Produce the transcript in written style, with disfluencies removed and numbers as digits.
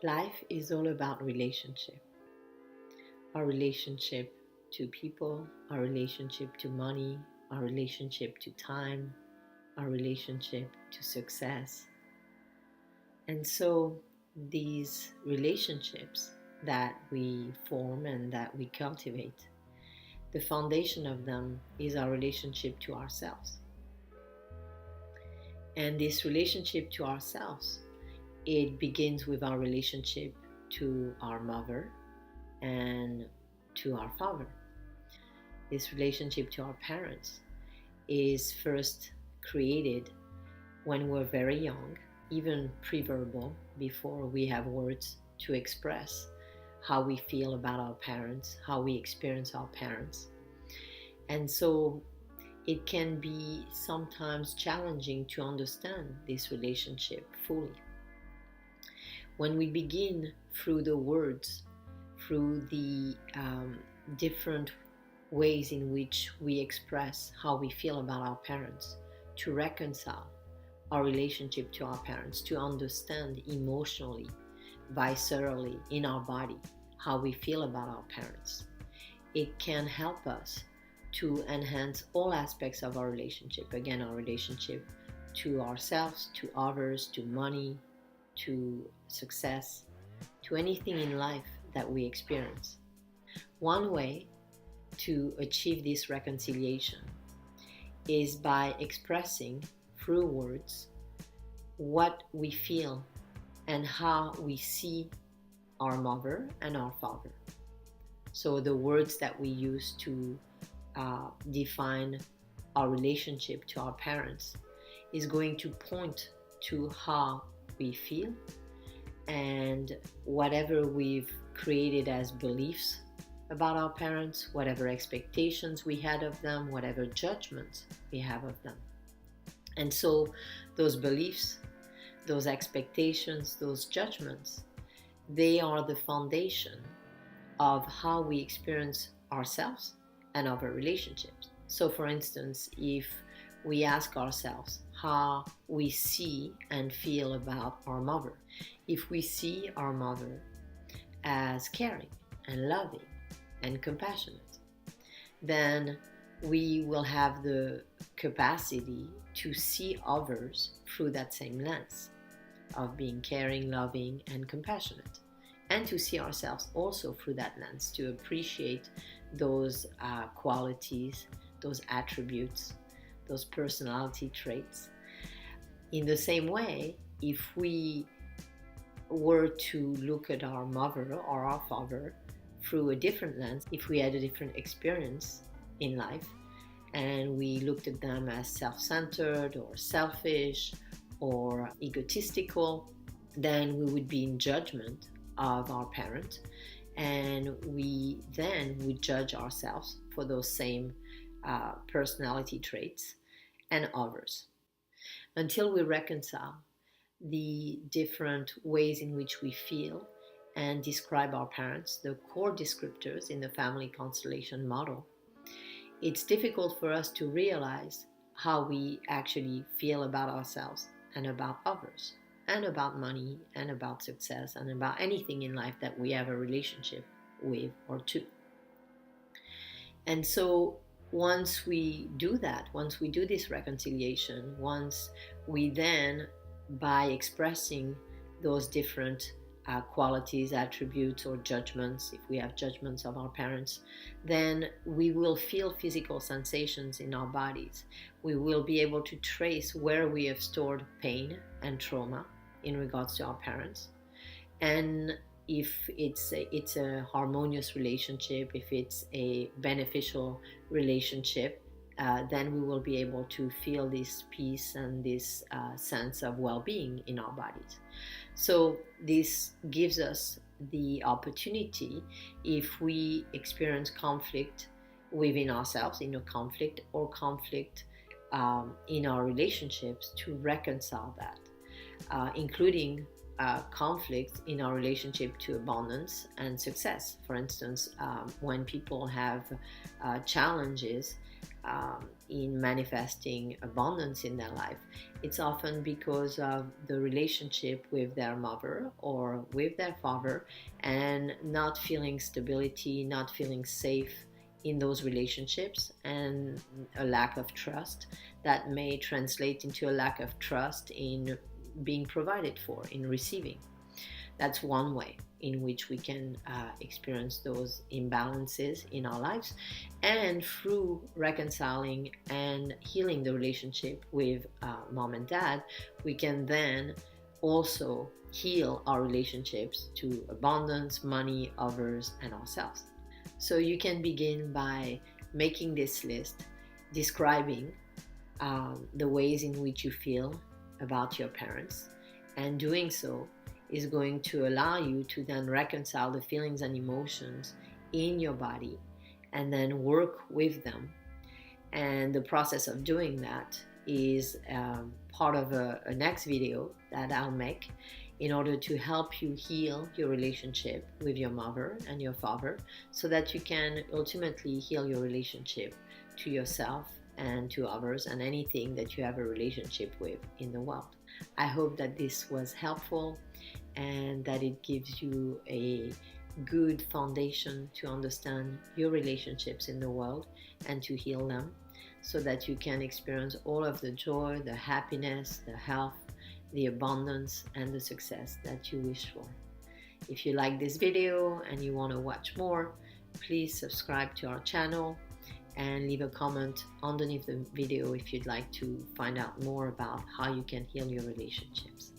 Life is all about relationship. Our relationship to people, our relationship to money, our relationship to time, our relationship to success. And so these relationships that we form and that we cultivate, the foundation of them is our relationship to ourselves. And this relationship to ourselves, it begins with our relationship to our mother and to our father. This relationship to our parents is first created when we're very young, even pre-verbal, before we have words to express how we feel about our parents, how we experience our parents. And so it can be sometimes challenging to understand this relationship fully. When we begin through the words, through the different ways in which we express how we feel about our parents, to reconcile our relationship to our parents, to understand emotionally, viscerally, in our body, how we feel about our parents, it can help us to enhance all aspects of our relationship. Again, our relationship to ourselves, to others, to money, to success, to anything in life that we experience. One way to achieve this reconciliation is by expressing through words what we feel and how we see our mother and our father. So the words that we use to define our relationship to our parents is going to point to how we feel, and whatever we've created as beliefs about our parents, whatever expectations we had of them, whatever judgments we have of them. And so those beliefs, those expectations, those judgments, they are the foundation of how we experience ourselves and our relationships. So for instance, if we ask ourselves how we see and feel about our mother, if we see our mother as caring and loving and compassionate, then we will have the capacity to see others through that same lens of being caring, loving, and compassionate, and to see ourselves also through that lens, to appreciate those qualities, those attributes, those personality traits. In the same way, if we were to look at our mother or our father through a different lens, if we had a different experience in life and we looked at them as self-centered or selfish or egotistical, then we would be in judgment of our parent, and we then would judge ourselves for those same personality traits and others. Until we reconcile the different ways in which we feel and describe our parents, the core descriptors in the family constellation model, it's difficult for us to realize how we actually feel about ourselves and about others, and about money, and about success, and about anything in life that we have a relationship with or to. And so once we do that, once we do this reconciliation, once we then, by expressing those different qualities, attributes, or judgments, if we have judgments of our parents, then we will feel physical sensations in our bodies. We will be able to trace where we have stored pain and trauma in regards to our parents. And if it's a harmonious relationship, if it's a beneficial relationship, then we will be able to feel this peace and this sense of well-being in our bodies. So this gives us the opportunity, if we experience conflict within ourselves, inner conflict or conflict in our relationships, to reconcile that, including conflicts in our relationship to abundance and success. For instance, when people have challenges in manifesting abundance in their life, it's often because of the relationship with their mother or with their father, and not feeling stability, not feeling safe in those relationships, and a lack of trust that may translate into a lack of trust in being provided for, in receiving. That's one way in which we can experience those imbalances in our lives. And through reconciling and healing the relationship with mom and dad, we can then also heal our relationships to abundance, money, others, and ourselves. So you can begin by making this list, describing the ways in which you feel about your parents, and doing so is going to allow you to then reconcile the feelings and emotions in your body and then work with them. And the process of doing that is part of a next video that I'll make in order to help you heal your relationship with your mother and your father, so that you can ultimately heal your relationship to yourself and to others and anything that you have a relationship with in the world. I hope that this was helpful and that it gives you a good foundation to understand your relationships in the world and to heal them, so that you can experience all of the joy, the happiness, the health, the abundance, and the success that you wish for. If you like this video and you want to watch more, please subscribe to our channel and leave a comment underneath the video if you'd like to find out more about how you can heal your relationships.